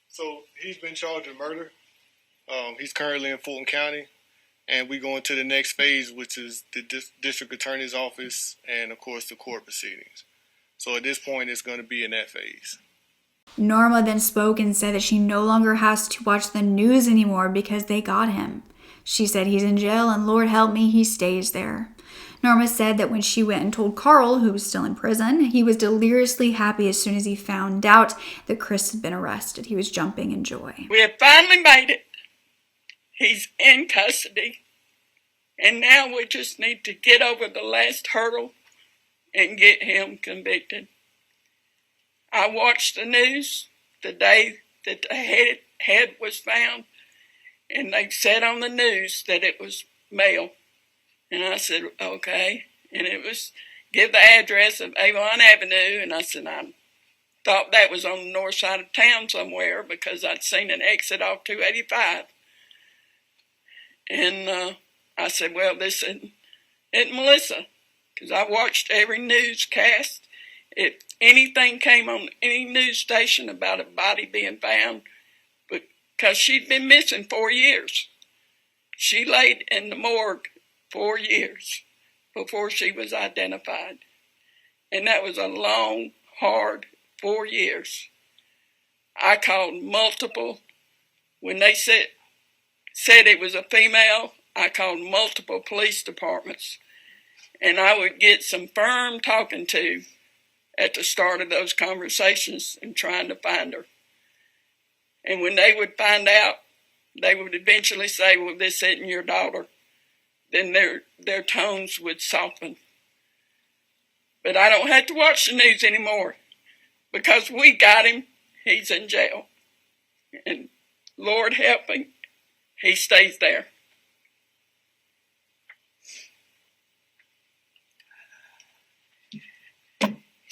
So he's been charged with murder. He's currently in Fulton County. And we go into the next phase, which is the district attorney's office and, of course, the court proceedings. So at this point, it's going to be in that phase. Norma then spoke and said that she no longer has to watch the news anymore because they got him. She said he's in jail and Lord help me, he stays there. Norma said that when she went and told Carl, who was still in prison, he was deliriously happy as soon as he found out that Chris had been arrested. He was jumping in joy. We have finally made it. He's in custody. And now we just need to get over the last hurdle and get him convicted. I watched the news the day that the head was found, and they said on the news that it was male. And I said, okay. And it was, give the address of Avon Avenue, and I said, I thought that was on the north side of town somewhere because I'd seen an exit off 285. And I said, well, this isn't Melissa, because I watched every newscast. If anything came on any news station about a body being found, because she'd been missing 4 years. She laid in the morgue 4 years before she was identified. And that was a long, hard 4 years. I called multiple. When they said it was a female, I called multiple police departments. And I would get some firm talking to at the start of those conversations and trying to find her. And when they would find out, they would eventually say, well, this isn't your daughter. Then their tones would soften. But I don't have to watch the news anymore because we got him. He's in jail. And Lord help him, he stays there.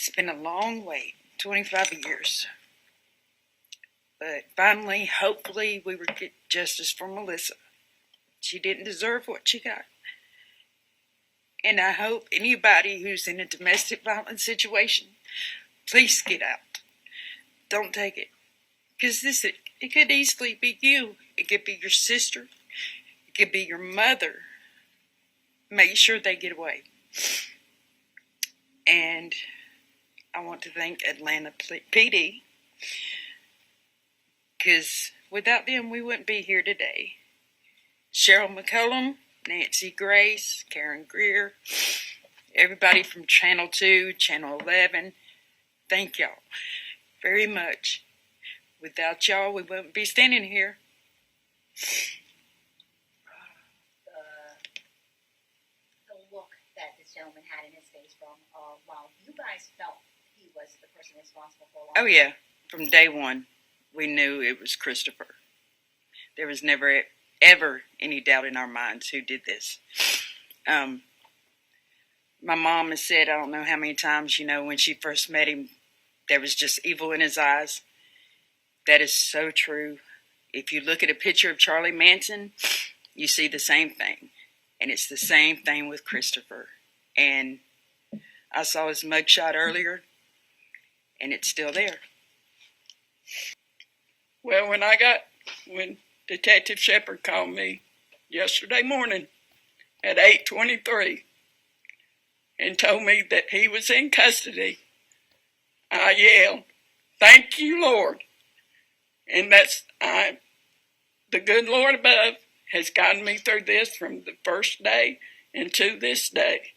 It's been a long wait, 25 years. But finally, hopefully, we will get justice for Melissa. She didn't deserve what she got. And I hope anybody who's in a domestic violence situation, please get out. Don't take it. Because it could easily be you. It could be your sister. It could be your mother. Make sure they get away. And I want to thank Atlanta PD, because without them, we wouldn't be here today. Cheryl McCollum, Nancy Grace, Karen Greer, everybody from Channel 2, Channel 11, thank y'all very much. Without y'all, we wouldn't be standing here. The look that this gentleman had in his face from while you guys felt he was the person responsible for a Oh yeah, from day one, we knew it was Christopher. There was never, ever any doubt in our minds who did this. My mom has said, I don't know how many times, when she first met him, there was just evil in his eyes. That is so true. If you look at a picture of Charlie Manson, you see the same thing. And it's the same thing with Christopher. And I saw his mugshot earlier, and it's still there. Well, when Detective Shepard called me yesterday morning at 8:23 and told me that he was in custody, I yelled, "Thank you, Lord." And the good Lord above has gotten me through this from the first day and to this day.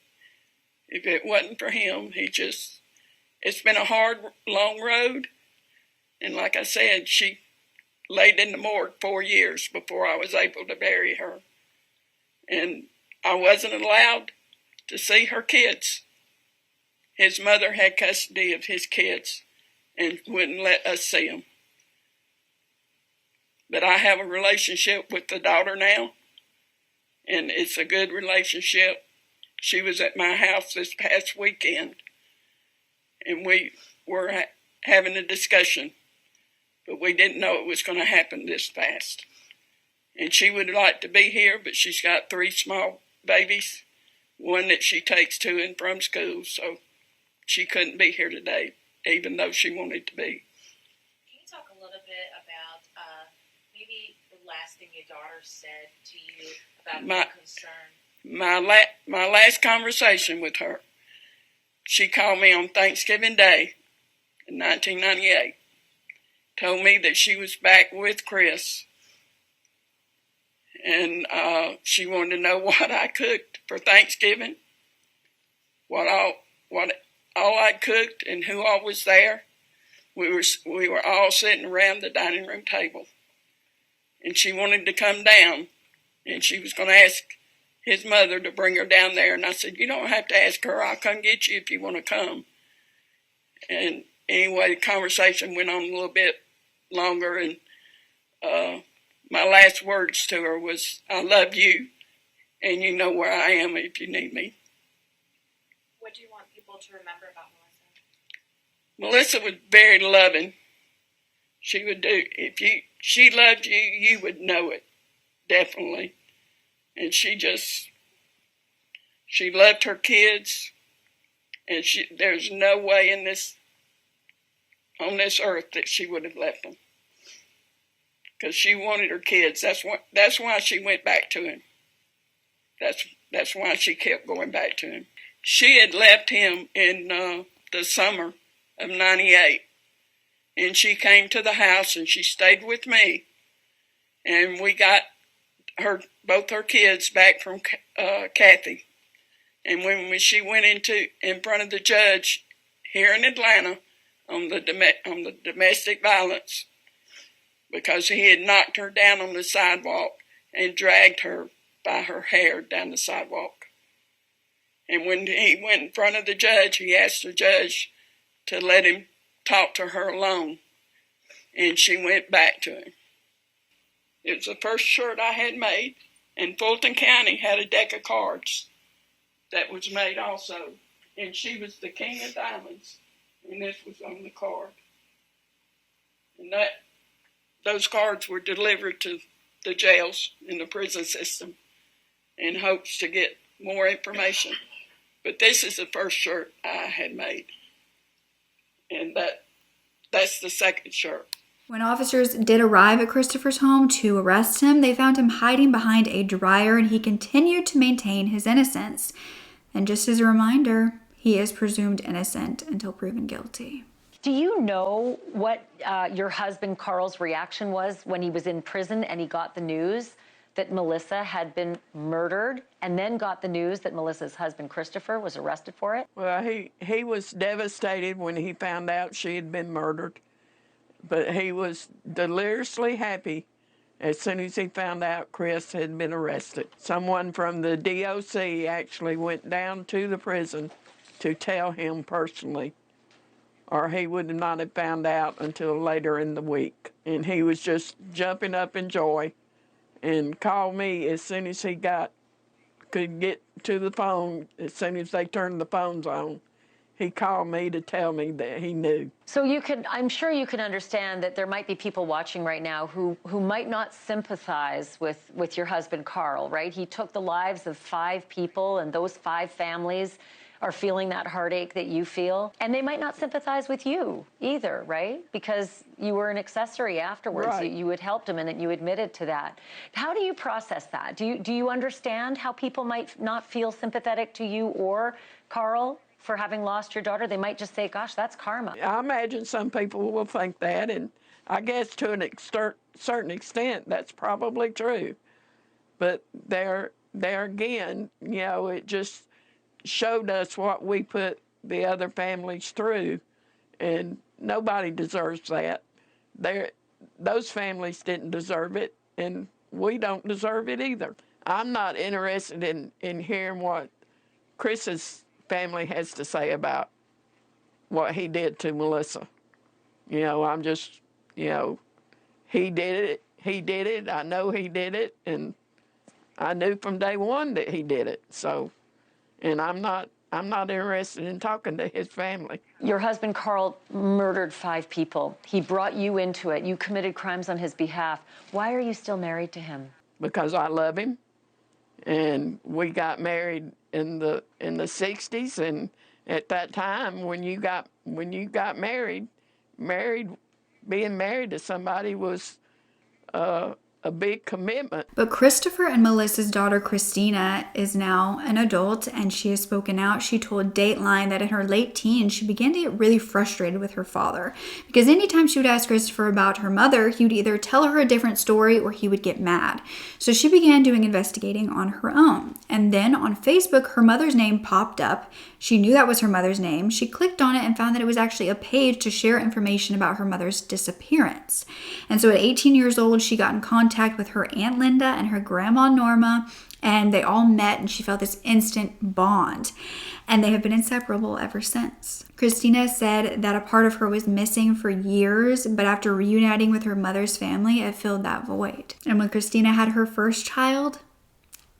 If it wasn't for him, it's been a hard, long road. And like I said, she laid in the morgue 4 years before I was able to bury her. And I wasn't allowed to see her kids. His mother had custody of his kids and wouldn't let us see them. But I have a relationship with the daughter now, and it's a good relationship. She was at my house this past weekend, and we were having a discussion, but we didn't know it was going to happen this fast. And she would like to be here, but she's got 3 small babies, one that she takes to and from school, so she couldn't be here today, even though she wanted to be. Can you talk a little bit about maybe the last thing your daughter said to you about her concern? My last conversation with her, she called me on Thanksgiving Day in 1998, told me that she was back with Chris, and she wanted to know what I cooked for Thanksgiving, what all I cooked, and who all was there. We were all sitting around the dining room table, and she wanted to come down, and she was going to ask his mother to bring her down there. And I said, "You don't have to ask her. I'll come get you if you want to come." And anyway, the conversation went on a little bit longer, and my last words to her was, "I love you, and you know where I am if you need me." What do you want people to remember about Melissa was very loving. She would do, if she loved you, you would know it, definitely. And she loved her kids, and there's no way on this earth that she would have left them. Because she wanted her kids. That's why she went back to him. That's why she kept going back to him. She had left him in the summer of 98, and she came to the house and she stayed with me, and we got both her kids back from Kathy. And when she went in front of the judge here in Atlanta on the domestic violence, because he had knocked her down on the sidewalk and dragged her by her hair down the sidewalk. And when he went in front of the judge, he asked the judge to let him talk to her alone. And she went back to him. It was the first shirt I had made, and Fulton County had a deck of cards that was made also. And she was the king of diamonds. And this was on the card. And those cards were delivered to the jails in the prison system in hopes to get more information. But this is the first shirt I had made. And that's the second shirt. When officers did arrive at Christopher's home to arrest him, they found him hiding behind a dryer, and he continued to maintain his innocence. And just as a reminder, he is presumed innocent until proven guilty. Do you know what your husband Carl's reaction was when he was in prison and he got the news that Melissa had been murdered, and then got the news that Melissa's husband Christopher was arrested for it? Well, he was devastated when he found out she had been murdered, but he was deliriously happy as soon as he found out Chris had been arrested. Someone from the DOC actually went down to the prison to tell him personally, or he would not have found out until later in the week. And he was just jumping up in joy and called me as soon as he could get to the phone. As soon as they turned the phones on, he called me to tell me that he knew. So I'm sure you can understand that there might be people watching right now who might not sympathize with your husband Carl, right? He took the lives of 5 people, and those 5 families are feeling that heartache that you feel. And they might not sympathize with you either, right? Because you were an accessory afterwards. Right. You had helped him, and you admitted to that. How do you process that? Do you understand how people might not feel sympathetic to you or Carl for having lost your daughter? They might just say, gosh, that's karma. I imagine some people will think that, and I guess to a certain extent, that's probably true. But there again, it just showed us what we put the other families through, and nobody deserves that. Those families didn't deserve it, and we don't deserve it either. I'm not interested in hearing what Chris's family has to say about what he did to Melissa. I'm just, he did it, I know he did it, and I knew from day one that he did it, so. And I'm not interested in talking to his family. Your husband, Carl, murdered 5 people. He brought you into it. You committed crimes on his behalf. Why are you still married to him? Because I love him. And we got married in the 60s. And at that time, when you got married, being married to somebody was a big commitment. But Christopher and Melissa's daughter, Christina, is now an adult, and she has spoken out. She told Dateline that in her late teens, she began to get really frustrated with her father, because anytime she would ask Christopher about her mother, he would either tell her a different story or he would get mad. So she began doing investigating on her own. And then on Facebook, her mother's name popped up. She knew that was her mother's name. She clicked on it and found that it was actually a page to share information about her mother's disappearance. And so at 18 years old, she got in contact with her Aunt Linda and her grandma Norma, and they all met, and she felt this instant bond. And they have been inseparable ever since. Christina said that a part of her was missing for years, but after reuniting with her mother's family, it filled that void. And when Christina had her first child,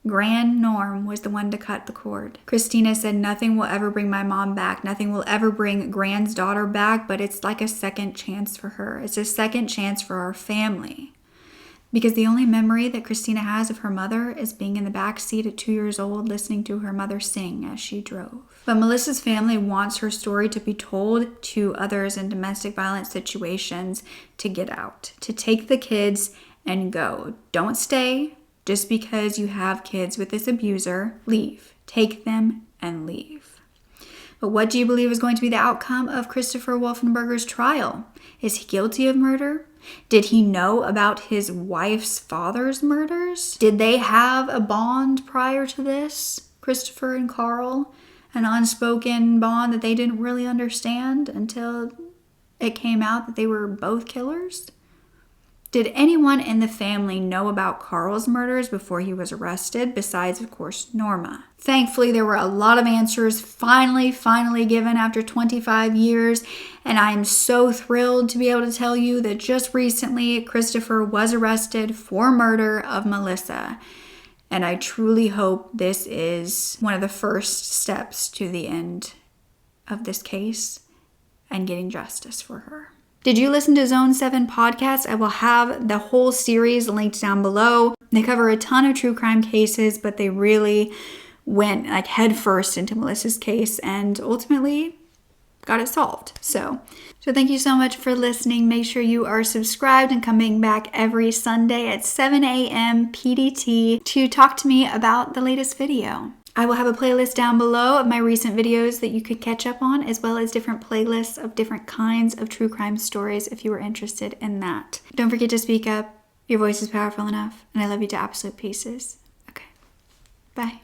Grand Norm was the one to cut the cord. Christina said, nothing will ever bring my mom back. Nothing will ever bring Grand's daughter back, but it's like a second chance for her. It's a second chance for our family. Because the only memory that Christina has of her mother is being in the back seat at 2 years old, listening to her mother sing as she drove. But Melissa's family wants her story to be told to others in domestic violence situations to get out, to take the kids and go. Don't stay. Just because you have kids with this abuser, leave. Take them and leave. But what do you believe is going to be the outcome of Christopher Wolfenbarger's trial? Is he guilty of murder? Did he know about his wife's father's murders? Did they have a bond prior to this, Christopher and Carl? An unspoken bond that they didn't really understand until it came out that they were both killers? Did anyone in the family know about Carl's murders before he was arrested, besides, of course, Norma? Thankfully, there were a lot of answers finally given after 25 years, and I am so thrilled to be able to tell you that just recently, Christopher was arrested for murder of Melissa. And I truly hope this is one of the first steps to the end of this case. and getting justice for her. Did you listen to Zone 7 podcast? I will have the whole series linked down below. They cover a ton of true crime cases, but they really went like headfirst into Melissa's case and ultimately got it solved. So thank you so much for listening. Make sure you are subscribed and coming back every Sunday at 7 a.m. PDT to talk to me about the latest video. I will have a playlist down below of my recent videos that you could catch up on, as well as different playlists of different kinds of true crime stories if you are interested in that. Don't forget to speak up. Your voice is powerful enough, and I love you to absolute pieces. Okay. Bye.